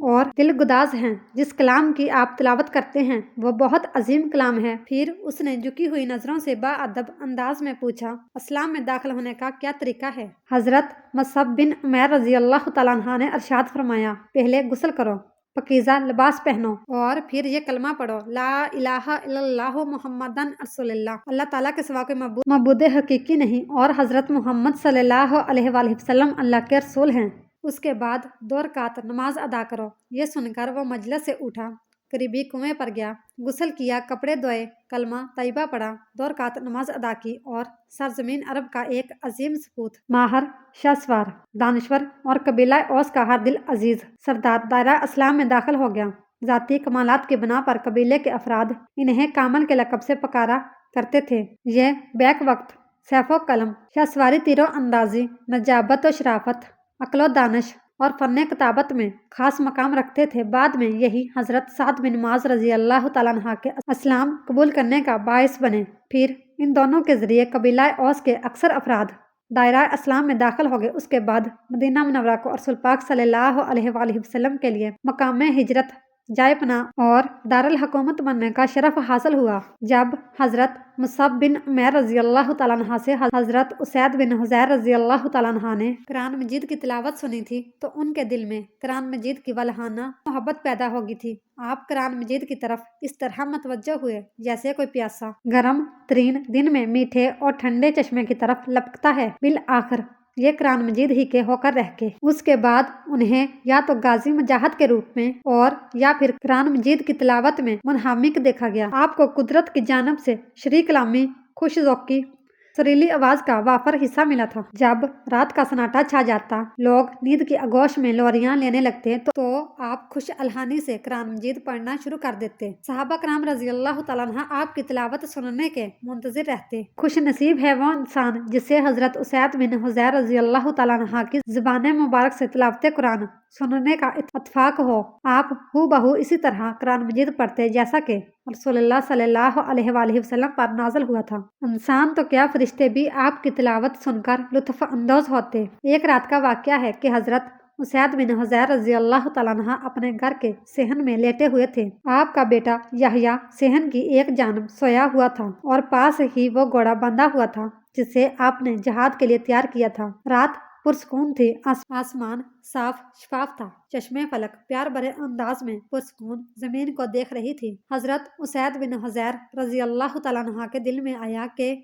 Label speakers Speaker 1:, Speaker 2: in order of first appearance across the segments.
Speaker 1: اور دل گداز ہیں۔ جس کلام کی آپ تلاوت کرتے ہیں وہ بہت عظیم کلام ہے۔ پھر اس نے جھکی ہوئی نظروں سے باادب انداز میں پوچھا، اسلام میں داخل ہونے کا کیا طریقہ ہے؟ حضرت مصعب بن عمیر رضی اللہ تعالیٰ عنہ نے ارشاد فرمایا، پہلے غسل کرو، پاکیزہ لباس پہنو اور پھر یہ کلمہ پڑھو، لا الہ الا اللہ محمدن رسول اللہ، اللہ تعالیٰ کے سوا کوئی معبود حقیقی نہیں اور حضرت محمد صلی اللہ علیہ وآلہ وسلم اللہ کے رسول ہیں۔ اس کے بعد 2 رکعت نماز ادا کرو۔ یہ سن کر وہ مجلس سے اٹھا، قریبی کنویں پر گیا، غسل کیا، کپڑے دھوئے، کلمہ طیبہ پڑھا، 2 رکعت نماز ادا کی اور سرزمین عرب کا ایک عظیم سپوت، ماہر، شہسوار، دانشور اور قبیلہ اوس کا ہر دل عزیز سردار دائرہ اسلام میں داخل ہو گیا۔ ذاتی کمالات کی بنا پر قبیلے کے افراد انہیں کامل کے لقب سے پکارا کرتے تھے۔ یہ بیک وقت سیف و قلم، شہسواری تیر و اندازی، نجابت و شرافت، عقل و دانش اور فن کتابت میں خاص مقام رکھتے تھے۔ بعد میں یہی حضرت سعد بن معاذ رضی اللہ تعالیٰ عنہ کے اسلام قبول کرنے کا باعث بنے۔ پھر ان دونوں کے ذریعے قبیلہ اوس کے اکثر افراد دائرہ اسلام میں داخل ہو گئے۔ اس کے بعد مدینہ منورہ کو رسول پاک صلی اللہ علیہ وآلہ وسلم کے لیے مقام ہجرت، جائے پناہ اور دارالحکومت بننے کا شرف حاصل ہوا۔ جب حضرت مصعب بن عمیر رضی اللہ تعالیٰ عنہ سے حضرت اسید بن حضیر رضی اللہ تعالیٰ عنہ نے قرآن مجید کی تلاوت سنی تھی تو ان کے دل میں قرآن مجید کی والہانہ محبت پیدا ہو گئی تھی۔ آپ قرآن مجید کی طرف اس طرح متوجہ ہوئے جیسے کوئی پیاسا گرم ترین دن میں میٹھے اور ٹھنڈے چشمے کی طرف لپکتا ہے۔ بالآخر یہ قرآن مجید ہی کے ہو کر رہ کے اس کے بعد انہیں یا تو غازی مجاہد کے روپ میں اور یا پھر قرآن مجید کی تلاوت میں منہمک دیکھا گیا۔ آپ کو قدرت کی جانب سے شرح کلامی، خوش ذوقی، سریلی آواز کا وافر حصہ ملا تھا۔ جب رات کا سناٹا چھا جاتا، لوگ نیند کی آغوش میں لوریاں لینے لگتے تو آپ خوش الحانی سے قرآن مجید پڑھنا شروع کر دیتے۔ صحابہ کرام رضی اللہ تعالیٰ عنہ آپ کی تلاوت سننے کے منتظر رہتے۔ خوش نصیب ہے وہ انسان جسے حضرت اسید بن حضیر رضی اللہ تعالیٰ عنہ کی زبان مبارک سے تلاوت قرآن سننے کا اتفاق ہو۔ آپ ہو بہو اسی طرح قرآن مجید پڑھتے جیسا کہ رسول اللہ صلی اللہ علیہ وآلہ وسلم پر نازل ہوا تھا۔ انسان تو کیا فرشتے بھی آپ کی تلاوت سن کر لطف اندوز ہوتے۔ ایک رات کا واقعہ ہے کہ حضرت اسید بن حضیر رضی اللہ تعالیٰ عنہ اپنے گھر کے صحن میں لیٹے ہوئے تھے۔ آپ کا بیٹا یحییٰ صحن کی ایک جانب سویا ہوا تھا اور پاس ہی وہ گھوڑا بندھا ہوا تھا جسے آپ نے جہاد کے لیے تیار کیا تھا۔ رات پرسکون تھی، آسمان صاف شفاف تھا، چشمے فلک پیار بھرے انداز میں پرسکون زمین کو دیکھ رہی تھی۔ حضرت اسید بن حضیر رضی اللہ تعالیٰ عنہ کے دل میں آیا کہ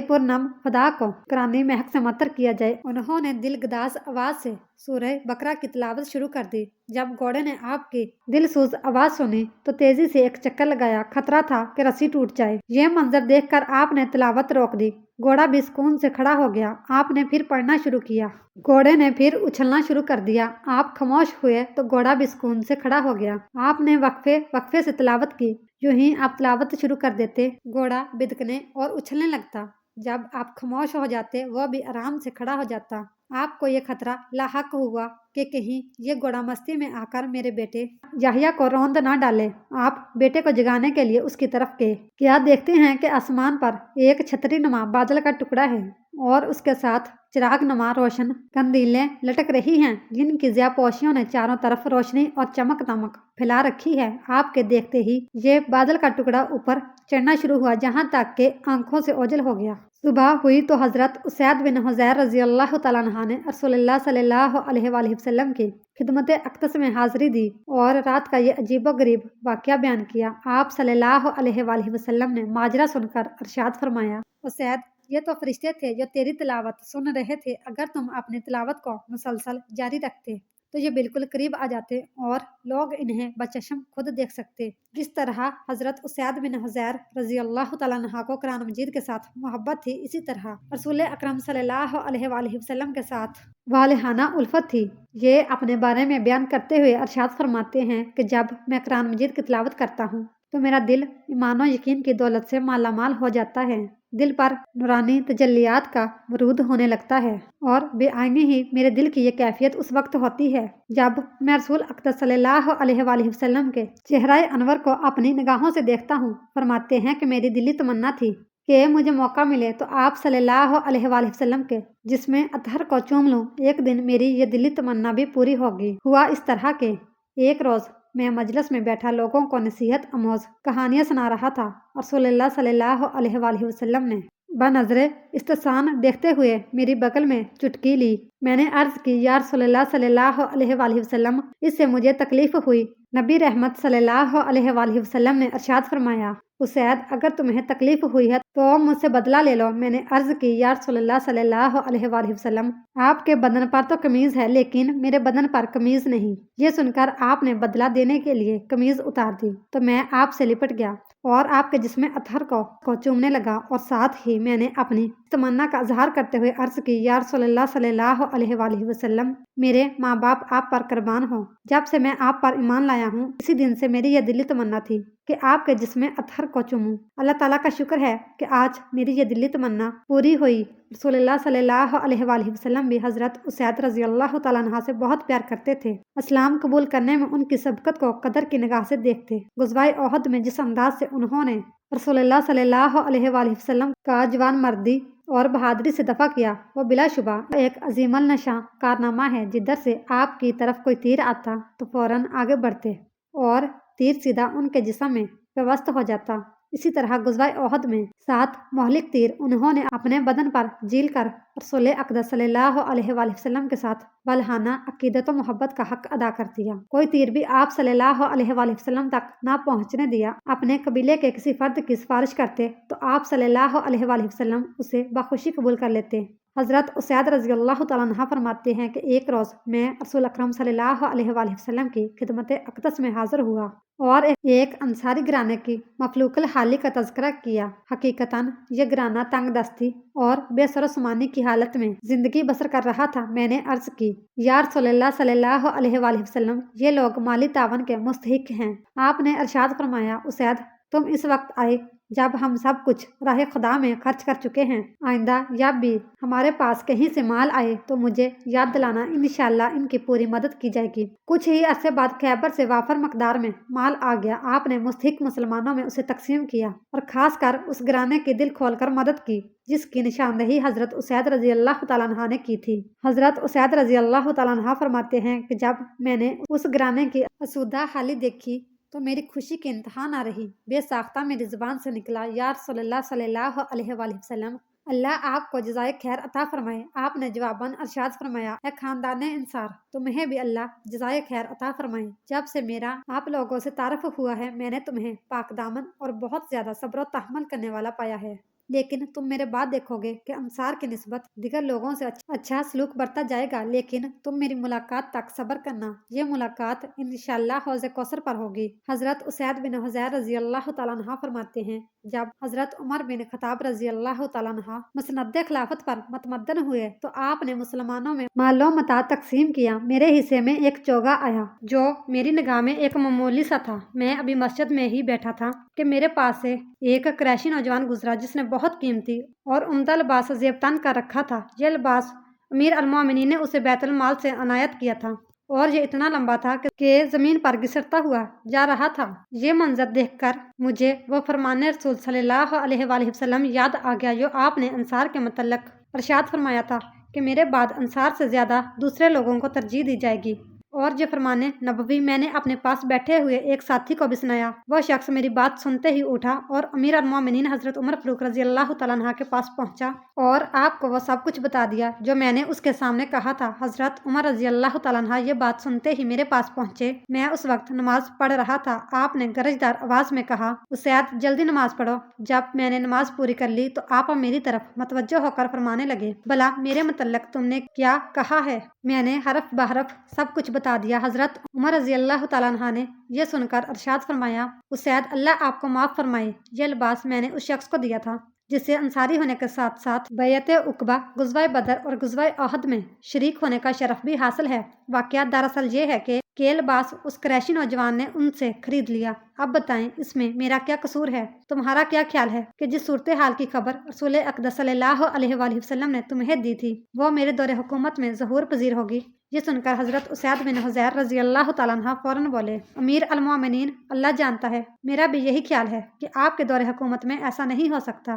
Speaker 1: پرنم خدا کو قرآنی مہک سے مطر کیا جائے۔ انہوں نے دل گداز آواز سے سورہ بقرہ کی تلاوت شروع کر دی۔ جب گھوڑے نے آپ کی دل سوز آواز سنی تو تیزی سے ایک چکر لگایا، خطرہ تھا کہ رسی ٹوٹ جائے۔ یہ منظر دیکھ کر آپ نے تلاوت روک دی۔ گھوڑا بھی سکون سے کھڑا ہو گیا۔ آپ نے پھر پڑھنا شروع کیا۔ گھوڑے نے پھر اچھلنا شروع کر دیا۔ آپ خاموش ہوئے تو گھوڑا بھی سکون سے کھڑا ہو گیا۔ آپ نے وقفے سے تلاوت کی۔ یوں ہی آپ تلاوت شروع کر دیتے، گھوڑا بدکنے اور اچھلنے لگتا۔ جب آپ خاموش ہو جاتے وہ بھی آرام سے کھڑا ہو جاتا۔ آپ کو یہ خطرہ لاحق ہوا کہ کہیں یہ گھوڑا مستی میں آ کر میرے بیٹے یحییٰ کو روند نہ ڈالے۔ آپ بیٹے کو جگانے کے لیے اس کی طرف گئے۔ کیا دیکھتے ہیں کہ آسمان پر ایک چھتری نما بادل کا ٹکڑا ہے اور اس کے ساتھ چراغ نما روشن قندیلیں لٹک رہی ہیں جن کی ضیاء پوشیوں نے چاروں طرف روشنی اور چمک دمک پھیلا رکھی ہے۔ آپ کے دیکھتے ہی یہ بادل کا ٹکڑا اوپر چڑھنا شروع ہوا جہاں تک کہ آنکھوں سے اوجھل ہو گیا۔ صبح ہوئی تو حضرت اسید بن حضیر رضی اللہ تعالیٰ عنہ نے رسول اللہ صلی اللہ علیہ وآلہ وسلم کی خدمت اقدس میں حاضری دی اور رات کا یہ عجیب و غریب واقعہ بیان کیا۔ آپ صلی اللہ علیہ وآلہ وسلم نے ماجرا سن کر ارشاد فرمایا، اسید، یہ تو فرشتے تھے جو تیری تلاوت سن رہے تھے۔ اگر تم اپنی تلاوت کو مسلسل جاری رکھتے تو یہ بالکل قریب آ جاتے اور لوگ انہیں بچشم خود دیکھ سکتے۔ جس طرح حضرت اسید بن حضیر رضی اللہ تعالیٰ عنہ کو قرآن مجید کے ساتھ محبت تھی، اسی طرح رسول اکرم صلی اللہ علیہ وآلہ وسلم کے ساتھ والہانہ الفت تھی۔ یہ اپنے بارے میں بیان کرتے ہوئے ارشاد فرماتے ہیں کہ جب میں قرآن مجید کی تلاوت کرتا ہوں تو میرا دل ایمان و یقین کی دولت سے مالا مال ہو جاتا ہے۔ دل پر نورانی تجلیات کا ورود ہونے لگتا ہے اور بے آئینی ہی میرے دل کی یہ کیفیت اس وقت ہوتی ہے جب میں رسول اقدس صلی اللہ علیہ وآلہ وسلم کے چہرہ انور کو اپنی نگاہوں سے دیکھتا ہوں۔ فرماتے ہیں کہ میری دلی تمنا تھی کہ مجھے موقع ملے تو آپ صلی اللہ علیہ وآلہ وسلم کے جسم اطہر کو چوم لوں۔ ایک دن میری یہ دلی تمنا بھی پوری ہوگی۔ ہوا اس طرح کہ ایک روز میں مجلس میں بیٹھا لوگوں کو نصیحت آموز کہانیاں سنا رہا تھا۔ رسول اللہ صلی اللہ علیہ وآلہ وسلم نے بنظر استحسان دیکھتے ہوئے میری بغل میں چٹکی لی۔ میں نے عرض کی، یا رسول اللہ صلی اللہ علیہ وآلہ وسلم، اس سے مجھے تکلیف ہوئی۔ نبی رحمت صلی اللہ علیہ وآلہ وسلم نے ارشاد فرمایا، اسید، اگر تمہیں تکلیف ہوئی ہے تو مجھ سے بدلہ لے لو۔ میں نے عرض کی، یا رسول اللہ صلی اللہ علیہ وآلہ وسلم، آپ کے بدن پر تو قمیض ہے لیکن میرے بدن پر قمیض نہیں۔ یہ سن کر آپ نے بدلہ دینے کے لیے قمیض اتار دی تو میں آپ سے لپٹ گیا اور آپ کے جسم اطہر کو چومنے لگا، اور ساتھ ہی میں نے اپنی تمنا کا اظہار کرتے ہوئے عرض کی، یا رسول اللہ صلی اللہ علیہ وآلہ وسلم، میرے ماں باپ آپ پر قربان ہوں۔ جب سے میں آپ پر ایمان لایا ہوں، اسی دن سے میری یہ دلی تمنا تھی کہ آپ کے جسم اطہر کو چوموں۔ اللہ تعالیٰ کا شکر ہے کہ آج میری یہ دلی تمنا پوری ہوئی۔ رسول اللہ صلی اللہ علیہ وآلہ وسلم بھی حضرت اسید رضی اللہ تعالیٰ عنہ سے بہت پیار کرتے تھے۔ اسلام قبول کرنے میں ان کی سبقت کو قدر کی نگاہ سے دیکھتے۔ غزوہ احد میں جس انداز سے انہوں نے رسول اللہ صلی اللہ علیہ وآلہ وسلم کا جوان مردی اور بہادری سے دفاع کیا، وہ بلا شبہ ایک عظیم النشان کارنامہ ہے۔ جدھر سے آپ کی طرف کوئی تیر آتا تو فوراً آگے بڑھتے اور تیر سیدھا ان کے جسم میں پیوست ہو جاتا۔ اسی طرح غزوہ احد میں 7 مہلک تیر انہوں نے اپنے بدن پر جھیل کر رسول اقدس صلی اللہ علیہ وآلہ وسلم کے ساتھ والہانہ عقیدت و محبت کا حق ادا کر دیا۔ کوئی تیر بھی آپ صلی اللہ علیہ وآلہ وسلم تک نہ پہنچنے دیا۔ اپنے قبیلے کے کسی فرد کی سفارش کرتے تو آپ صلی اللہ علیہ وآلہ وسلم اسے بخوشی قبول کر لیتے۔ حضرت اسید رضی اللہ تعالیٰ عنہ فرماتے ہیں کہ ایک روز میں رسول اکرم صلی اللہ علیہ وآلہ وسلم کی خدمت اقدس میں حاضر ہوا اور ایک انصاری گرانے کی مفلوق الحالی کا تذکرہ کیا۔ حقیقتاً یہ گرانا تنگ دستی اور بے سر و سامانی کی حالت میں زندگی بسر کر رہا تھا۔ میں نے عرض کی، یا رسول اللہ صلی اللہ علیہ وآلہ وسلم، یہ لوگ مالی تعاون کے مستحق ہیں۔ آپ نے ارشاد فرمایا، اسید، تم اس وقت آئے جب ہم سب کچھ راہ خدا میں خرچ کر چکے ہیں۔ آئندہ جب بھی ہمارے پاس کہیں سے مال آئے تو مجھے یاد دلانا، انشاءاللہ ان کی پوری مدد کی جائے گی۔ کچھ ہی عرصے بعد خیبر سے وافر مقدار میں مال آ گیا۔ آپ نے مستحق مسلمانوں میں اسے تقسیم کیا اور خاص کر اس گرانے کی دل کھول کر مدد کی جس کی نشاندہی حضرت اسید رضی اللہ تعالیٰ عنہ نے کی تھی۔ حضرت اسید رضی اللہ تعالیٰ عنہ فرماتے ہیں کہ جب میں نے اس گرانے کی آسودہ حالی دیکھی تو میری خوشی کے انتہا نہ رہی۔ بے ساختہ میری زبان سے نکلا، یا رسول اللہ صلی اللہ علیہ وآلہ وسلم، اللہ آپ کو جزائے خیر عطا فرمائے۔ آپ نے جواباً ارشاد فرمایا، اے خاندان انصار، تمہیں بھی اللہ جزائے خیر عطا فرمائے۔ جب سے میرا آپ لوگوں سے تعارف ہوا ہے، میں نے تمہیں پاک دامن اور بہت زیادہ صبر و تحمل کرنے والا پایا ہے۔ لیکن تم میرے بعد دیکھو گے کہ انصار کی نسبت دیگر لوگوں سے اچھا سلوک برتا جائے گا، لیکن تم میری ملاقات تک صبر کرنا۔ یہ ملاقات انشاءاللہ حوض کوثر پر ہوگی۔ حضرت اسید بن حضیر رضی اللہ تعالیٰ عنہ فرماتے ہیں، جب حضرت عمر بن خطاب رضی اللہ تعالیٰ عنہ مسند خلافت پر متمدن ہوئے تو آپ نے مسلمانوں میں مال و متاع تقسیم کیا۔ میرے حصے میں ایک چوگا آیا جو میری نگاہ میں ایک معمولی سا تھا۔ میں ابھی مسجد میں ہی بیٹھا تھا کہ میرے پاس سے ایک قریشی نوجوان گزرا جس نے بہت قیمتی اور عمدہ لباس زیب تن کر رکھا تھا۔ یہ لباس امیر المومنین نے اسے بیت المال سے عنایت کیا تھا اور یہ اتنا لمبا تھا کہ زمین پر گھسٹتا ہوا جا رہا تھا۔ یہ منظر دیکھ کر مجھے وہ فرمان رسول صلی اللہ علیہ وآلہ وسلم یاد آ گیا جو آپ نے انصار کے متعلق ارشاد فرمایا تھا کہ میرے بعد انصار سے زیادہ دوسرے لوگوں کو ترجیح دی جائے گی، اور یہ فرمان نبوی میں نے اپنے پاس بیٹھے ہوئے ایک ساتھی کو بھی سنایا۔ وہ شخص میری بات سنتے ہی اٹھا اور امیر المومنین حضرت عمر فاروق رضی اللہ تعالیٰ عنہ کے پاس پہنچا اور آپ کو وہ سب کچھ بتا دیا جو میں نے اس کے سامنے کہا تھا۔ حضرت عمر رضی اللہ تعالیٰ عنہ یہ بات سنتے ہی میرے پاس پہنچے۔ میں اس وقت نماز پڑھ رہا تھا۔ آپ نے گرجدار آواز میں کہا، اسید، جلدی نماز پڑھو۔ جب میں نے نماز پوری کر لی تو آپ میری طرف متوجہ ہو کر فرمانے لگے، بھلا میرے متعلق تم نے کیا کہا ہے؟ میں نے حرف بحرف سب کچھ بتا دیا۔ حضرت عمر رضی اللہ تعالیٰ عنہ نے یہ سن کر ارشاد فرمایا، اسید، اللہ آپ کو معاف فرمائے، یہ لباس میں نے اس شخص کو دیا تھا جسے انصاری ہونے کے ساتھ ساتھ بیعت عقبہ، غزوہ بدر اور غزوہ احد میں شریک ہونے کا شرف بھی حاصل ہے۔ واقعہ دراصل یہ ہے کہ یہ لباس اس قریشی نوجوان نے ان سے خرید لیا۔ اب بتائیں اس میں میرا کیا قصور ہے؟ تمہارا کیا خیال ہے کہ جس صورتحال کی خبر رسول اقدس صلی اللہ علیہ وآلہ وسلم نے تمہیں دی تھی وہ میرے دور حکومت میں ظہور پذیر ہوگی؟ یہ سن کر حضرت اسید بن حضیر رضی اللہ تعالیٰ عنہ فوراً بولے، امیر المومنین، اللہ جانتا ہے، میرا بھی یہی خیال ہے کہ آپ کے دور حکومت میں ایسا نہیں ہو سکتا۔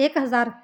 Speaker 1: 1000